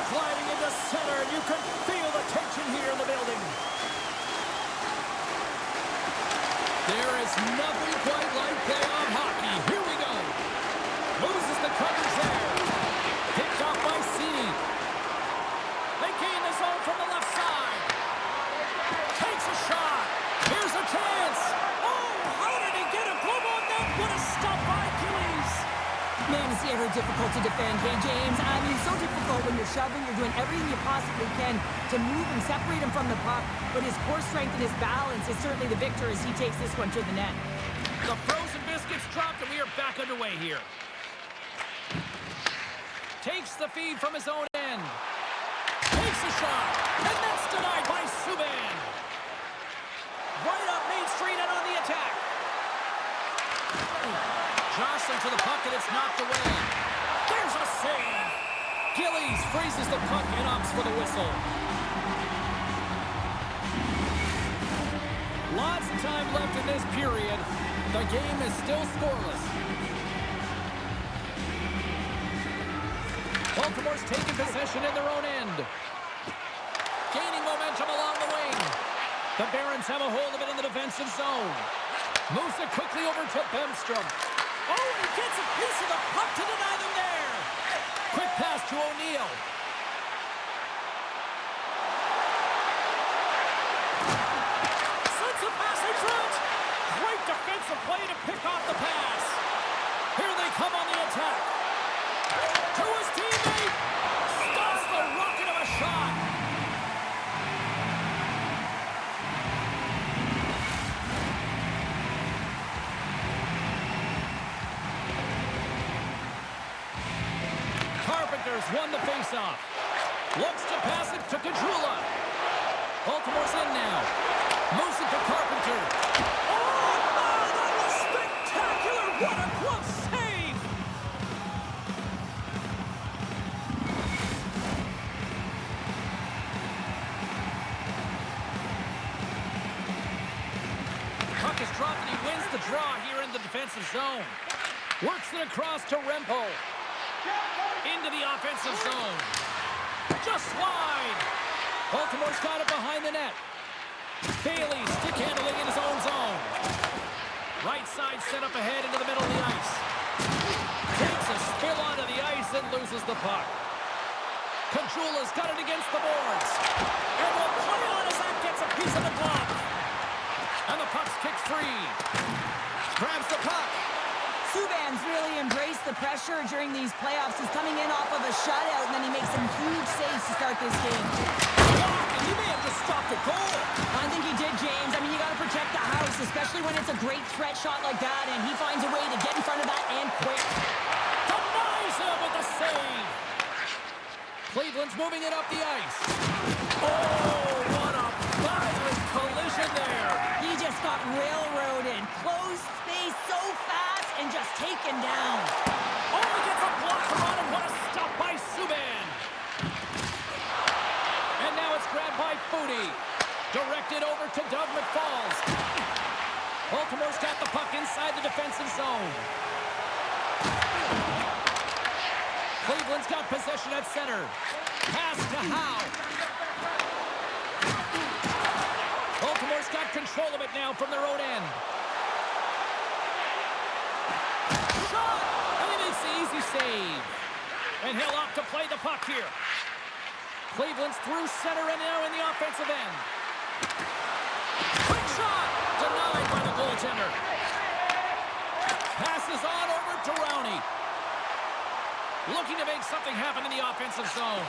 gliding into center, and you can feel the tension here in the building. There is nothing quite like playoff hockey. Here we go. Loses the coverage there. Picked off by Cini. They gain the zone from the left side. Takes a shot. Here's a chance. Oh, how did he get a glove on that? What a stop by Achilles. Man, is he ever difficult to defend, hey, James? I mean, so difficult when you're shoving, you're doing everything you possibly can to move and separate him from the puck, but his core strength and his balance is certainly the victor as he takes this one to the net. The frozen biscuits dropped, and we are back underway here. Takes the feed from his own end. Takes a shot, and that's denied by Subban. Right up Main Street and on the attack. Jostling for the puck, and it's knocked away. There's a save. Gillies freezes the puck and opts for the whistle. Lots of time left in this period. The game is still scoreless. Baltimore's taking possession in their own end. Gaining momentum along the wing. The Barons have a hold of it in the defensive zone. Moves it quickly over to Bemstrom. Oh, and he gets a piece of the puck to deny them there. Quick pass to O'Neill. Sends the pass in front. Great defensive play to pick off the pass. Here they come on the attack. To his teammate. Stops the rocket of a shot. Carpenter's won the faceoff. Looks to pass it to Caggiula. Baltimore's in now. Moves it to Carpenter. Oh, that was spectacular! What a glove save! Puck is dropped and he wins the draw here in the defensive zone. Works it across to Rempo. Into the offensive zone. Just wide. Baltimore's got it behind the net. Bailey stick handling in his own zone. Right side set up ahead into the middle of the ice. Takes a spill onto the ice and loses the puck. Caggiula's got it against the boards. And will play on as that gets a piece of the glove. And the puck's kicked free. Grabs the puck. Subban's really embraced the pressure during these playoffs. He's coming in off of a shutout, and then he makes some huge saves to start this game. And he may have just stopped a goal. I think he did, James. I mean, you got to protect the house, especially when it's a great threat shot like that, and he finds a way to get in front of that and quick. Denies him with the save. Cleveland's moving it up the ice. Oh, what a violent collision there. He just got railroaded. Closed space so fast and just taken down. Oh, he gets a blocker on him. What a stop by Subban. And now it's grabbed by Foudy. Directed over to Doug McFalls. Baltimore's got the puck inside the defensive zone. Cleveland's got possession at center. Pass to Howe. Baltimore's got control of it now from their own end. Shot! And he makes the easy save. And he'll opt to play the puck here. Cleveland's through center and now in the offensive end. Quick shot! Denied by the goaltender. Passes on over to Rowney. Looking to make something happen in the offensive zone.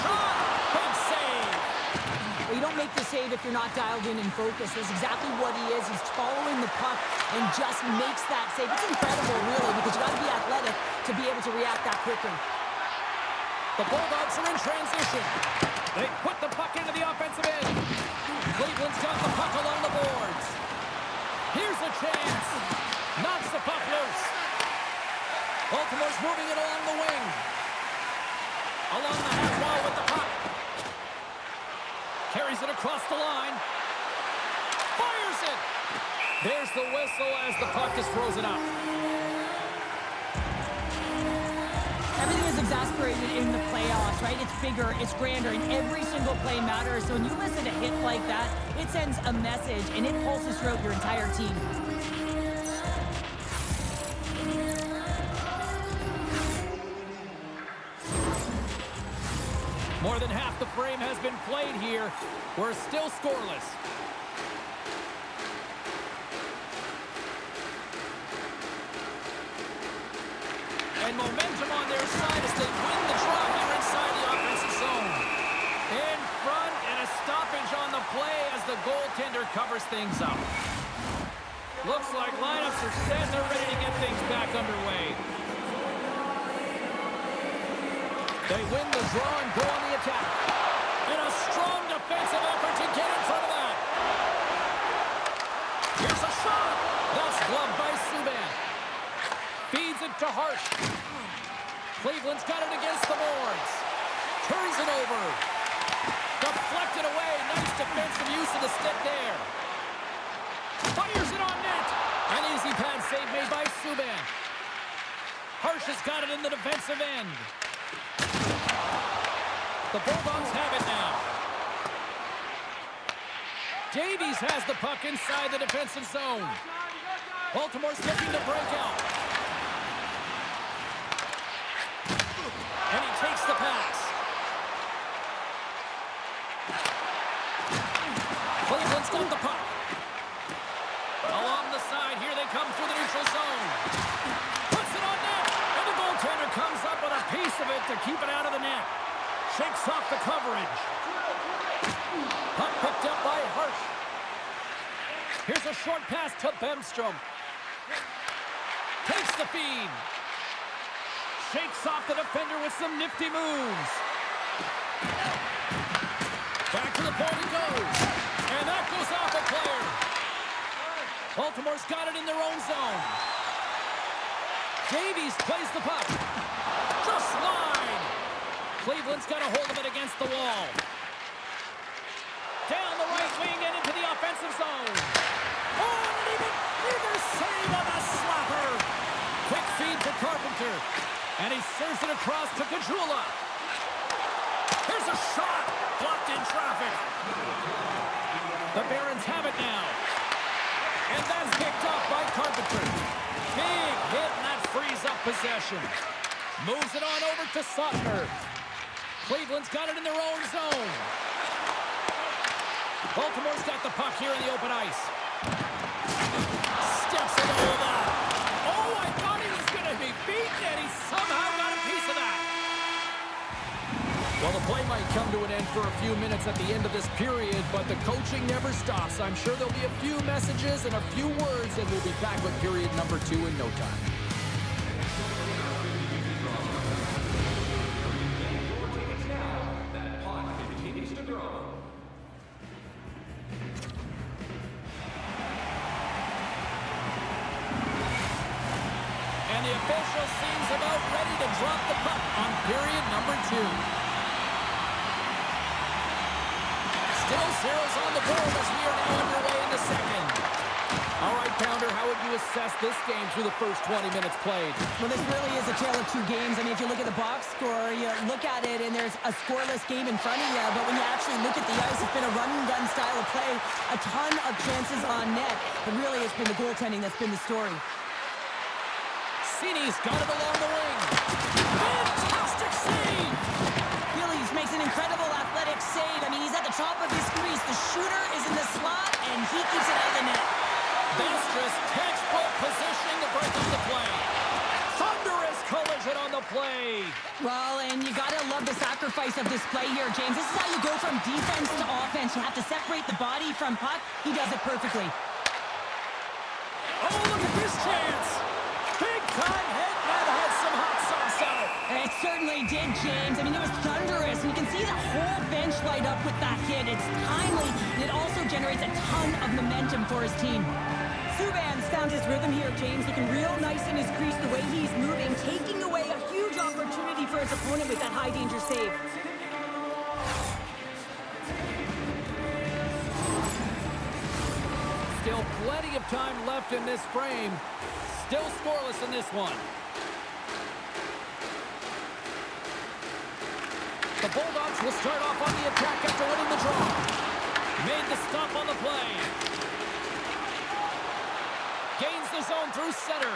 Shot! Big save! Well, you don't make the save if you're not dialed in and focused. That's exactly what he is. He's following the puck and just makes that save. It's incredible, really, because you got to be athletic to be able to react that quickly. The Bulldogs are in transition. They put the puck into the offensive end. Cleveland's got the puck along the boards. Here's a chance. Knocks the puck loose. Baltimore's moving it along the wing. Along the half wall with the puck. Carries it across the line. Fires it. There's the whistle as the puck is frozen up. Everything is exasperated in the playoffs, right? It's bigger, it's grander, and every single play matters. So when you listen to hits like that, it sends a message, and it pulses throughout your entire team. More than half the frame has been played here. We're still scoreless. And momentum on their side as they win the draw here inside the offensive zone. In front, and a stoppage on the play as the goaltender covers things up. Looks like lineups are set. They're ready to get things back underway. They win the draw and go on the attack. And a strong defensive effort to get in front of that. Here's a shot. That's gloved by Subban. Feeds it to Hart. Cleveland's got it against the boards. Turns it over. Deflected away. Nice defensive use of the stick there. Fires it on net. An easy pad save made by Subban. Harsh has got it in the defensive end. The Bulldogs have it now. Davies has the puck inside the defensive zone. Baltimore's looking to break out. And he takes the pass. Cleveland's got the puck. Along the side, here they come through the neutral zone. Puts it on net. And the goaltender comes up with a piece of it to keep it out of the net. Shakes off the coverage. Puck picked up by Harsh. Here's a short pass to Bemstrom. Takes the feed. Shakes off the defender with some nifty moves. Back to the point it goes. And that goes off a player. Baltimore's got it in their own zone. Davies plays the puck. Just wide. Cleveland's got a hold of it against the wall. Down the right wing and into the offensive zone. Oh, and even neither save on a slapper. Quick feed to Carpenter. And he serves it across to Caggiula. Here's a shot. Blocked in traffic. The Barons have it now. And that's picked up by Carpenter. Big hit, and that frees up possession. Moves it on over to Sotner. Cleveland's got it in their own zone. Baltimore's got the puck here in the open ice. Steps it over. Oh, I thought he was going to be beaten, and he somehow got a piece of that. Well, the play might come to an end for a few minutes at the end of this period, but the coaching never stops. I'm sure there'll be a few messages and a few words, and we'll be back with period number 2 in no time. And the official seems about ready to drop the puck on period number 2. Still zeros on the board as we are now underway in the second. All right, Pounder, how would you assess this game through the first 20 minutes played? Well, this really is a tale of two games. I mean, if you look at the box score, you look at it and there's a scoreless game in front of you, but when you actually look at the ice, it's been a run-and-gun style of play, a ton of chances on net, but really it's been the goaltending that's been the story. Cini's got it along the wing. Fantastic save! Gillies makes an incredible athletic save. I mean, he's at the top of his crease. The shooter is in the slot, and he keeps it out of the net. That's just textbook positioning to break up the play. Thunderous collision on the play. Well, and you got to love the sacrifice of this play here, James. This is how you go from defense to offense. You have to separate the body from puck. He does it perfectly. Oh, look at this chance. Big-time hit. That had some hot sauce on it. It certainly did, James. I mean, it was thunderous. And you can see the whole bench light up with that hit. It's timely, and it also generates a ton of momentum for his team. Subban's found his rhythm here, James. Looking real nice in his crease the way he's moving, taking away a huge opportunity for his opponent with that high-danger save. Still plenty of time left in this frame. Still scoreless in this one. The Bulldogs will start off on the attack after winning the draw. Made the stop on the play. Gains the zone through center.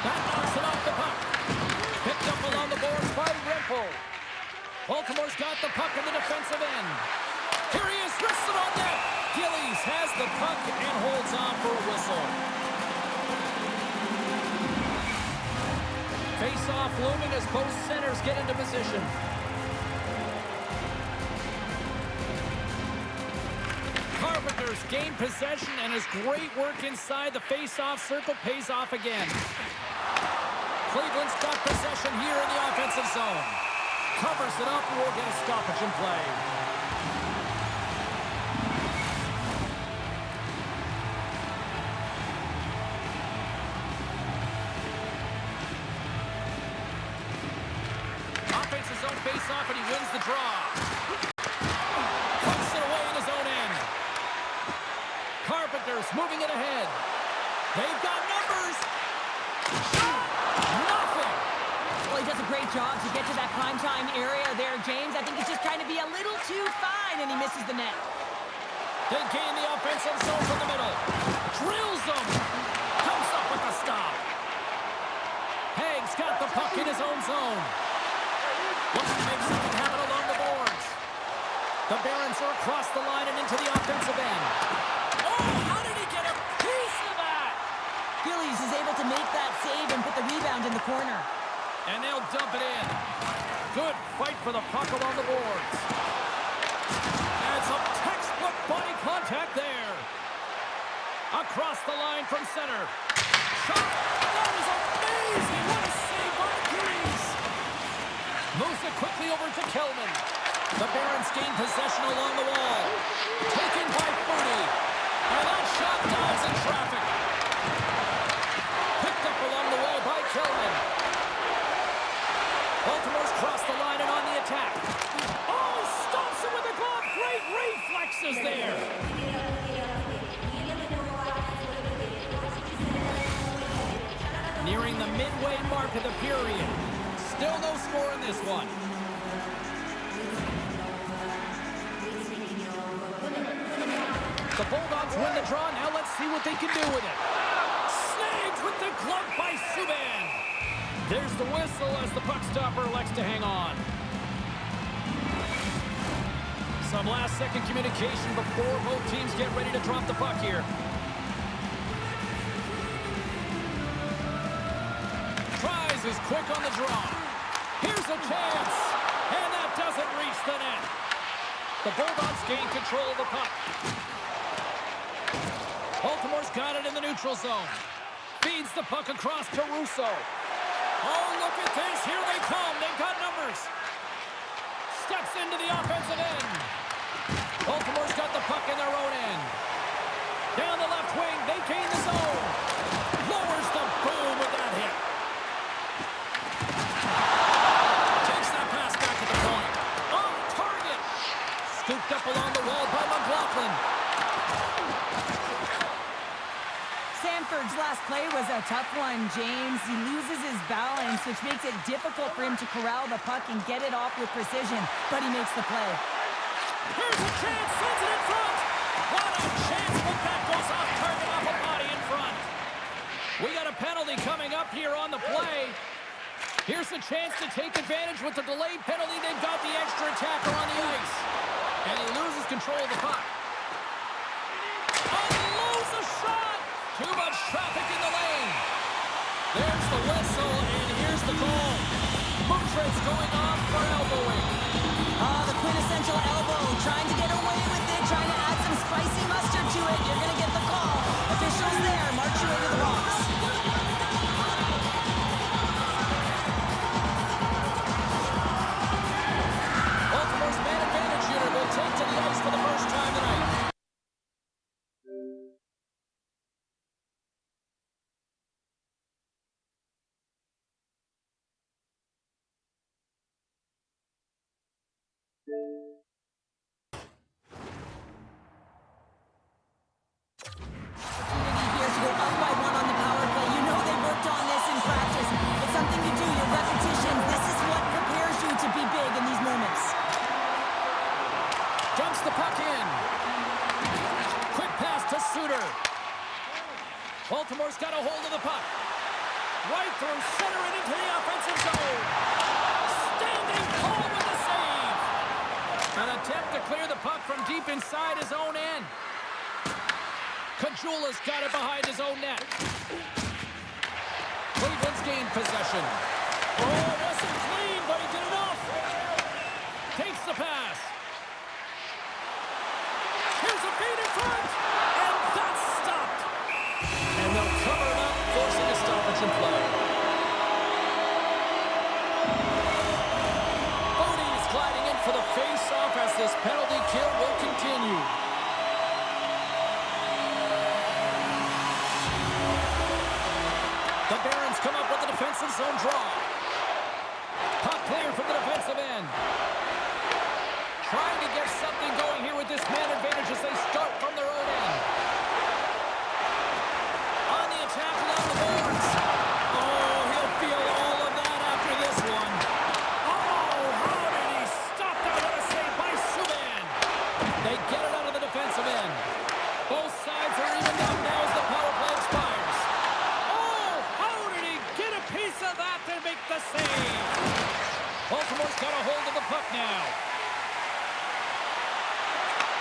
That knocks it off the puck. Picked up along the boards by Rempel. Baltimore's got the puck in the defensive end. Here he is, wrists it on net. Gillies has the puck and holds on for a whistle. Face-off looming as both centers get into position. Carpenter's gained possession, and his great work inside the face-off circle pays off again. Cleveland's got possession here in the offensive zone. Covers it up and will get a stoppage in play. Offensive zone face-off, and he wins the draw. Puts it away in his own end. Carpenter's moving it ahead. They've got numbers. Shot! Nothing! Well, he does a great job to get to that primetime area there, James. I think he's just trying to be a little too fine, and he misses the net. They gain the offensive zone from the middle. Drills them. Comes up with the stop. Haig's got the puck in his own zone. Looks to make something happen along the boards. The Barons are across the line and into the offensive end. Oh, how did he get a piece of that? Gillies is able to make that save and put the rebound in the corner. And they'll dump it in. Good fight for the puck along the boards. And some textbook body contact there. Across the line from center. Shot! That is amazing! What a save by Dries! Moves it quickly over to Kellman. The Barons gain possession along the wall. Taken by Rowney. And that shot dives in traffic. Picked up along the wall by Kellman. Baltimore's crossed the line and on the attack. Oh, stops it with a glove. Great reflexes there. Nearing the midway mark of the period. Still no score in this one. The Bulldogs win the draw. Now let's see what they can do with it. Snagged with the glove by Subban. There's the whistle as the puck stopper elects to hang on. Some last-second communication before both teams get ready to drop the puck here. Dries is quick on the draw. Here's a chance. And that doesn't reach the net. The Bulldogs gain control of the puck. Baltimore's got it in the neutral zone. Feeds the puck across to Russo. Oh, look at this. Here they come. They've got numbers. Steps into the offensive end. Baltimore's got the puck in their own end. Down the left wing. They gain the zone. Lowers the boom with that hit. Takes that pass back at the point. Off target. Scooped up along the wall by McLaughlin. Sanford's last play was a tough one, James. He loses his balance, which makes it difficult for him to corral the puck and get it off with precision, but he makes the play. Here's a chance, sends it in front. What a chance, but that goes off target off a body in front. We got a penalty coming up here on the play. Here's a chance to take advantage with the delayed penalty. They've got the extra attacker on the ice. And he loses control of the puck. Unloads a shot. Too much traffic in the lane. There's the whistle, and here's the goal. Mountre's going off for elbowing. The quintessential elbow, trying to get away with it, trying to add some spicy mustard to it. You're going to get the call. Officials there, march your way to the box. Baltimore's man advantage unit will take to the ice for the first time tonight. Opportunity here to go up by one on the power play. You know they've worked on this in practice. It's something you do, your repetitions. This is what prepares you Dumps the puck in. Quick pass to Suter. Baltimore's got a hold of the puck. Right through center and into the offensive zone. Standing tall with the save. An attempt to clear the puck from deep inside his own end. Caggiula's got it behind his own net. Cleveland's gained possession. Oh, it wasn't clean, but he did enough. Takes the pass. Here's a feed in front. And that's stopped. And they'll cover it up, forcing a stoppage in play. Bodie is gliding in for the face-off as this penalty kill will continue. The Barons come up with a defensive zone draw. Puck clear from the defensive end. Trying to get something going here with this man advantage as they start from their own end. On the attack along the boards. Oh, he'll feel all of that after this one. Oh, how did he stop that? What a save by Subban. They get it out of the defensive end. Both sides are evened up now as the power play expires. Oh, how did he get a piece of that to make the save? Baltimore's got a hold of the puck now.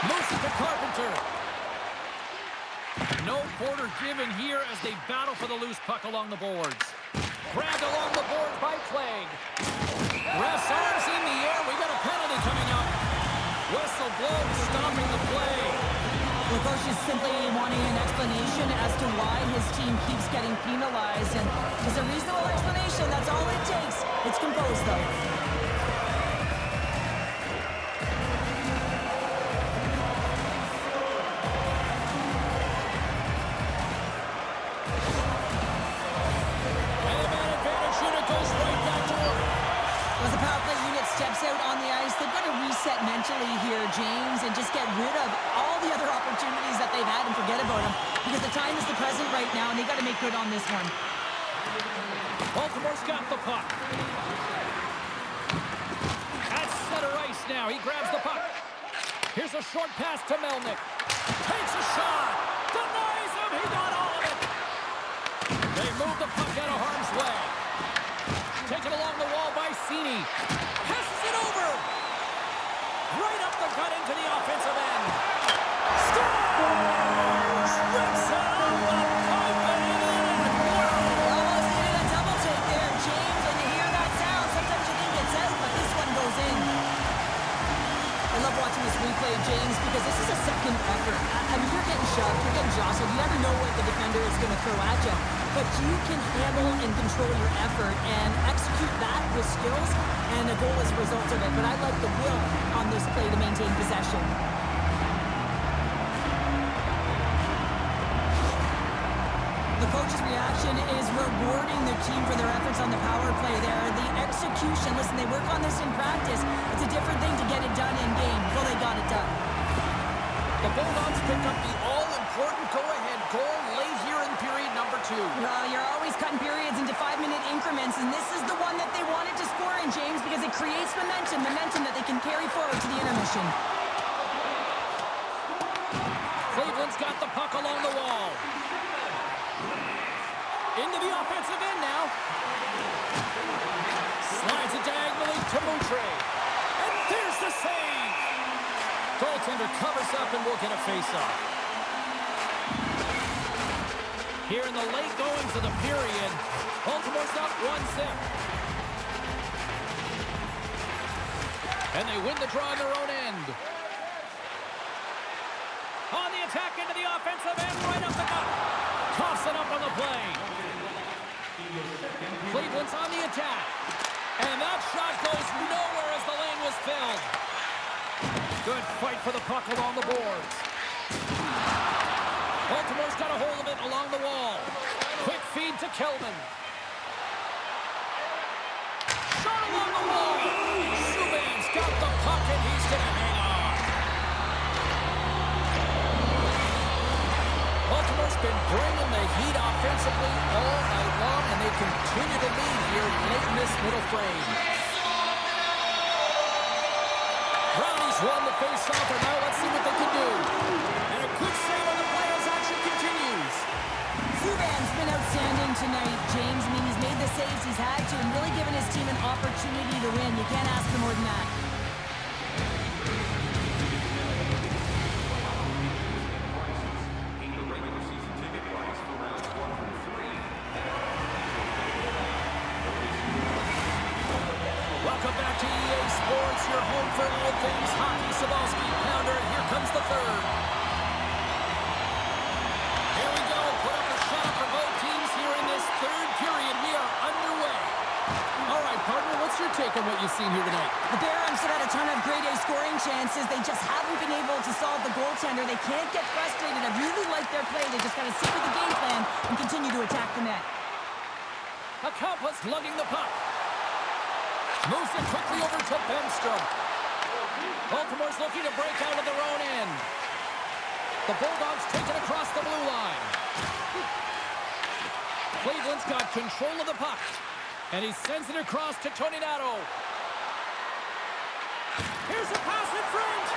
Moves it to Carpenter. No quarter given here as they battle for the loose puck along the boards. Grabbed along the boards by Plague. Ref's arms in the air. We got a penalty coming up. Whistle blown, stopping the play. The coach is simply wanting an explanation as to why his team keeps getting penalized. And it's a reasonable explanation. That's all it takes. It's composed, though. Mentally here, James, and just get rid of all the other opportunities that they've had and forget about them, because the time is the present right now and they got to make good on this one. Baltimore's got the puck. At center ice now, he grabs the puck. Here's a short pass to Melnick. Takes a shot. Denies him. He got all of it. They move the puck out of harm's way. Taken along the wall by Cini. Passes it over. Right up the gut into the offensive end. Scores! Rips it off the pipe and in. Almost needed a double take there, James, and you hear that sound. Sometimes you think it's out, but this one goes in. I love watching this replay, James, because this is a second effort. I mean, you're getting shoved, you're getting jostled. You never know what the defender is going to throw at you. But you can handle and control your effort and execute that with skills, and a goal is a result of it. But I like the will on this play to maintain possession. The coach's reaction is rewarding their team for their efforts on the power play there. The execution, listen, they work on this in practice. It's a different thing to get it done in game. Well, they got it done. The Bulldogs pick up the all-important go-ahead goal late here in period number 2. Well, you're always cutting periods into 5-minute increments, and this is the one that they wanted to score in, James, because it creates momentum that they can carry forward to the intermission. Cleveland's got the puck along the wall. Into the offensive end now. Slides it diagonally to Moutre. And there's the save. Goaltender covers up and will get a face-off. Here in the late goings of the period, Baltimore's up 1-0. And they win the draw on their own end. On the attack into the offensive end, right up the gut. Toss it up on the play. Cleveland's on the attack. And that shot goes nowhere as the lane was filled. Good fight for the puck along the boards. Baltimore's got a hold of it along the wall. Quick feed to Kellman. Shot along the wall. Subban's got the puck and he's going to hang on. Baltimore's been bringing the heat offensively all night long, and they continue to lead here late in this middle frame. Rowney's won the face-off, and now let's see what they can do. And a good save on the play as action continues. Subban's been outstanding tonight, James. I mean, he's made the saves he's had to and really given his team an opportunity to win. You can't ask for more than that. Welcome back to EA Sports, your home for all things hockey. Sabalski, pounder, and here comes the third. Here we go, put up a shot for both teams here in this third period. We are underway. All right, partner, what's your take on what you've seen here tonight? The Barons have had a ton of grade A scoring chances. They just haven't been able to solve the goaltender. They can't get frustrated. I really like their play. They just got to stick with the game plan and continue to attack the net. Akampa's lugging the puck. Moves it quickly over to Bemstrom. Baltimore's looking to break out of their own end. The Bulldogs take it across the blue line. Cleveland's got control of the puck. And he sends it across to Toninato. Here's a pass in front.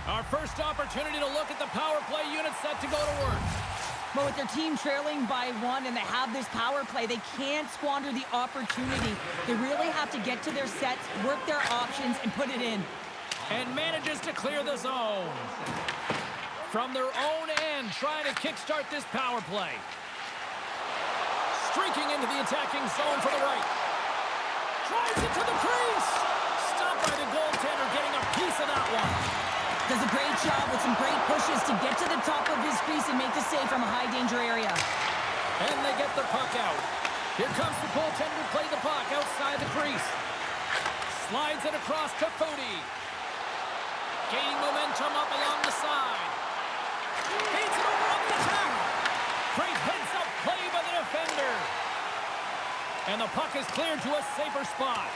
Our first opportunity to look at the power play unit set to go to work. But with their team trailing by 1 and they have this power play, they can't squander the opportunity. They really have to get to their sets, work their options, and put it in. And manages to clear the zone. From their own end, trying to kickstart this power play. Streaking into the attacking zone for the right. Drives it to the crease. Stopped by the goaltender, getting a piece of that one. Does a great job with some great pushes to get to the top of his crease and make the save from a high-danger area. And they get the puck out. Here comes the goaltender to play the puck outside the crease. Slides it across to Foudy. Gaining momentum up along the side. Feeds it over on the attack. Great heads-up play by the defender. And the puck is cleared to a safer spot.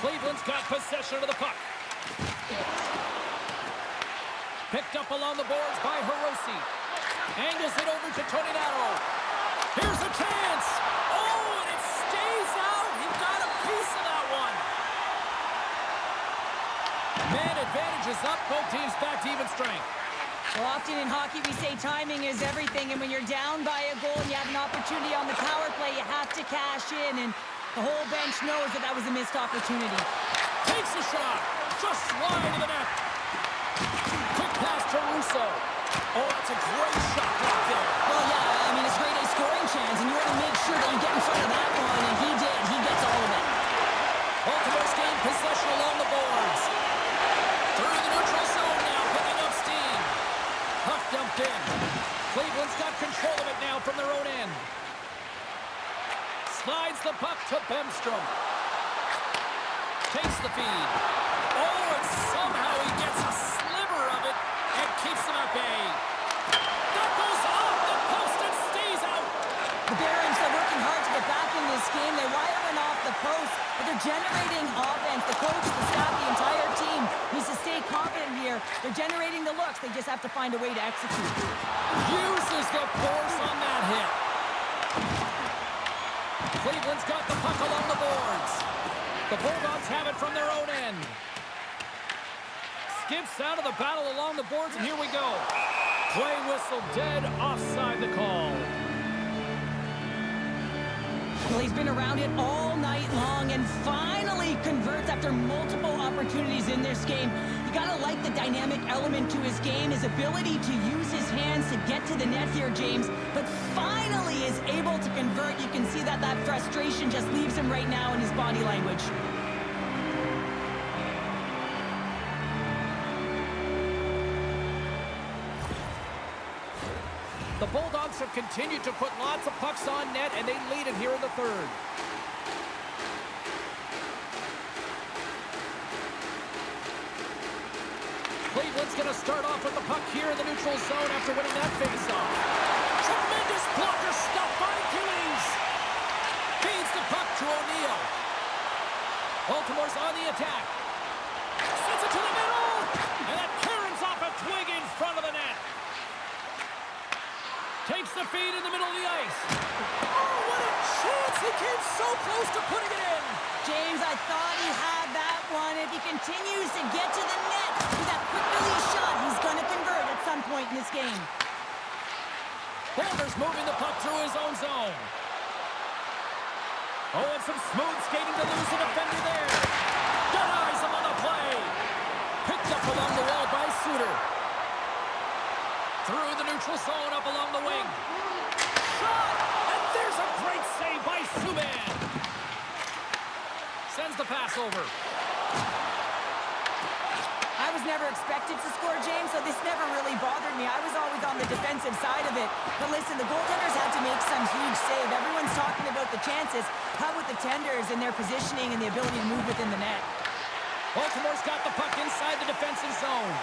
Cleveland's got possession of the puck. Picked up along the boards by Hirose. Angles it over to Toninato. Here's a chance. Oh, and it stays out. He got a piece of that one. Man advantage is up. Both teams back to even strength. Well, often in hockey we say timing is everything, and when you're down by a goal and you have an opportunity on the power play, you have to cash in, and the whole bench knows that that was a missed opportunity. Takes a shot. Just wide of the net. Quick pass to Russo. Oh, that's a great shot right there. Well, yeah, I mean, it's grade A scoring chance, and you want to make sure that you get in front of that one, and he did. He gets all of it. Baltimore's gained possession along the boards. Through the neutral zone now, picking up steam. Puck dumped in. Cleveland's got control of it now from their own end. Slides the puck to Bemstrom. Takes the feed. Oh, and somehow he gets a sliver of it and keeps them at bay. That goes off the post and stays out. The Barons are working hard to get back in this game. They're wiring off the post, but they're generating offense. The coach, the staff, the entire team needs to stay confident here. They're generating the looks. They just have to find a way to execute. Uses the force on that hit. Cleveland's got the puck along the boards. The Bulldogs have it from their own end. Skips out of the battle along the boards, and here we go. Play whistle dead, offside the call. Well, he's been around it all night long and finally converts after multiple opportunities in this game. You gotta like the dynamic element to his game, his ability to use his hands to get to the net here, James, but finally is able to convert. You can see that frustration just leaves him right now in his body language. The Bulldogs have continued to put lots of pucks on net, and they lead it here in the third. Cleveland's going to start off with the puck here in the neutral zone after winning that face-off. Tremendous blocker stop by Dries. Feeds the puck to O'Neill. Baltimore's on the attack. Sends it to the middle. And that caroms off a twig in front of the net. Takes the feed in the middle of the ice. Oh, what a chance! He came so close to putting it in. James, I thought he had that one. If he continues to get to the net with that quick release shot, he's going to convert at some point in this game. Boulder's moving the puck through his own zone. Oh, and some smooth skating to lose the defender there. Denies him on the play. Picked up along the wall by Suter. Through the neutral zone, up along the wing. Shot! And there's a great save by Subban. Sends the pass over. I was never expected to score, James, so this never really bothered me. I was always on the defensive side of it. But listen, the goaltenders had to make some huge save. Everyone's talking about the chances. How about the tenders and their positioning and the ability to move within the net? Baltimore's got the puck inside the defensive zone.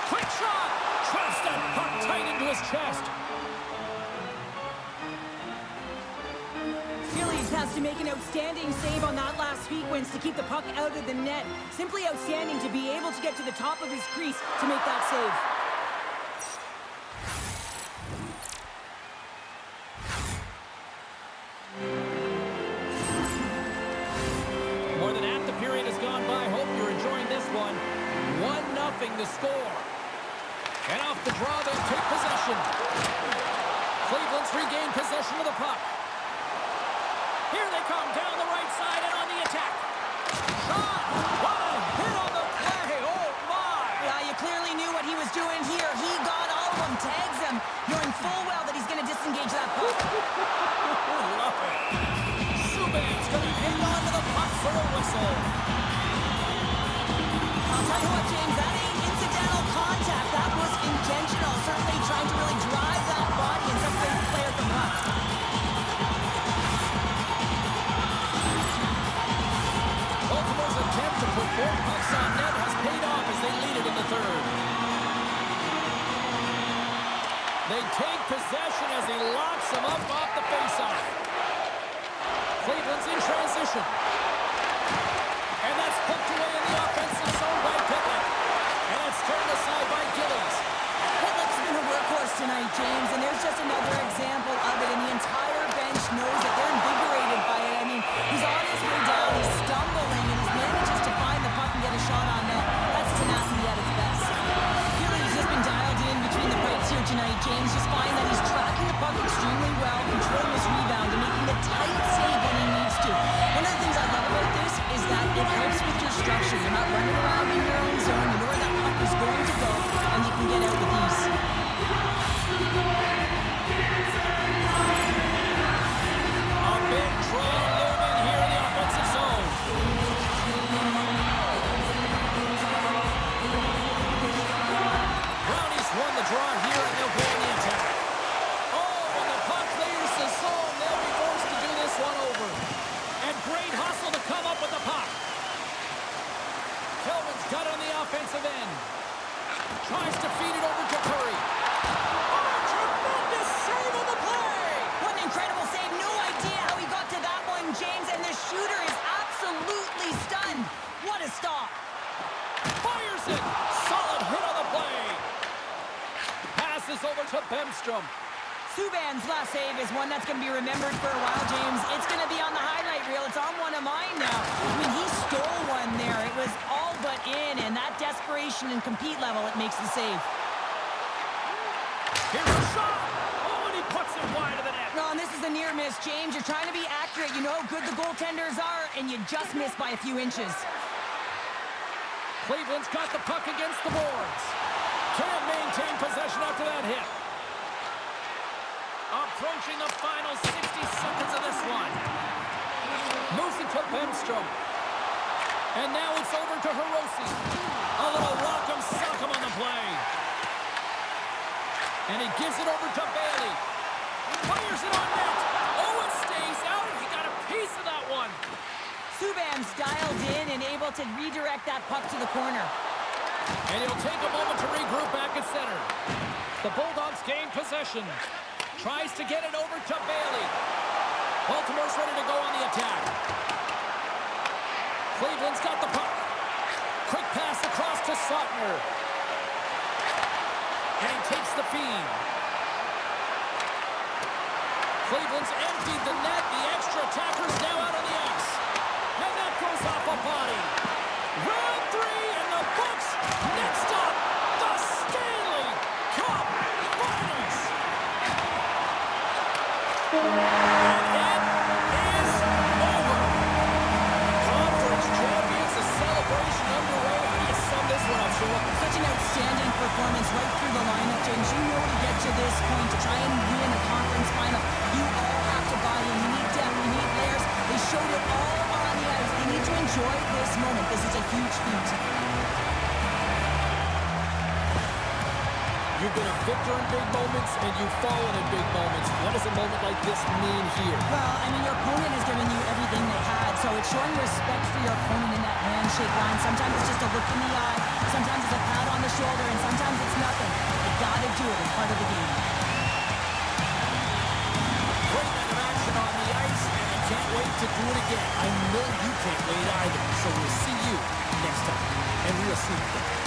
Quick shot! Traps that puck tight into his chest. Phillies has to make an outstanding save on that last sequence to keep the puck out of the net. Simply outstanding to be able to get to the top of his crease to make that save. More than half the period has gone by. Hope you're enjoying this one. 1-0 the score. And off the draw, they take possession. Cleveland's regained possession of the puck. Here they come down the right side and on the attack. Shot! What a hit on the play! Oh, my! Yeah, you clearly knew what he was doing here. He got all of them, tags him, knowing full well that he's going to disengage that puck. Love it. Subban's going to hang on to the puck for a whistle. I'll tell you what, James, that ain't incidental contact. That was intentional. Certainly trying to really drive that body and separate the player from puck. Baltimore's attempt to put more pucks on net has paid off as they lead it in the third. They take possession as he locks them up off the faceoff. Cleveland's in transition. And that's poked away in the offensive zone by Quebec. And it's turned aside by Gillies. Quebec's been a workhorse tonight, James, and there's just another example of it, and the entire bench knows that they're invigorated by it. I mean, he's on his way down, he's stumbling, and he manages to find the puck and get a shot on net. That's tenacity at its best. Gillies has been dialed in between the pipes here tonight, James. Just find that he's tracking the puck extremely well, controlling his rebound, and making the tight save when he needs to. One of the things I love about this is that it helps with your structure. You're not running around in your own zone. You know where that puck is going to go, and you can get out with ease. A big draw looming here in the offensive zone. Rowney's won the draw here, and they'll go on the attack. Oh, and the puck clears the zone. They'll be forced to do this one over. And great hustle to come up with the puck. Kellman's got on the offensive end. Tries to feed it over to Currie. Oh, tremendous save on the play! What an incredible save. No idea how he got to that one, James, and the shooter is absolutely stunned. What a stop. Fires it! Solid hit on the play. Passes over to Bemstrom. Subban's last save is one that's going to be remembered for a while, James. It's going to be on the highlight reel. It's on one of mine now. I mean, he stole one there. It was all but in, and that desperation and compete level, it makes the save. Here's a shot! Oh, and he puts it wide of the net. No, and this is a near miss, James. You're trying to be accurate. You know how good the goaltenders are, and you just miss by a few inches. Cleveland's got the puck against the boards. Can't maintain possession after that hit. Approaching the final 60 seconds of this one. Moves it to Bemstrom. And now it's over to Hirose. A little rock'em sock'em on the play. And he gives it over to Bailey. Fires it on net. Oh, it stays out. He got a piece of that one. Subban's dialed in and able to redirect that puck to the corner. And he'll take a moment to regroup back at center. The Bulldogs gain possession. Tries to get it over to Bailey. Baltimore's ready to go on the attack. Cleveland's got the puck. Quick pass across to Sautner. And he takes the feed. Cleveland's emptied the net. The extra attacker's now out on the ice. And that goes off a body. Round 3 in the books. Next up, the Stanley Cup Finals. And it is over. Conference champions, the celebration underway. How do you sum this one up, Sheldon? Such an outstanding performance right through the lineup, James. You know to get to this point, to try and win a conference final, you all have to buy in. You need depth, you need layers. They showed it all on the ice. They need to enjoy this moment. This is a huge feat. You've been a victor in big moments, and you've fallen in big moments. What does a moment like this mean here? Well, I mean, your opponent has given you everything they had, so it's showing respect for your opponent in that handshake line. Sometimes it's just a look in the eye, sometimes it's a pat on the shoulder, and sometimes it's nothing. You gotta do it as part of the game. Great night of action on the ice, and I can't wait to do it again. I know you can't wait either, so we'll see you next time, and we'll see you.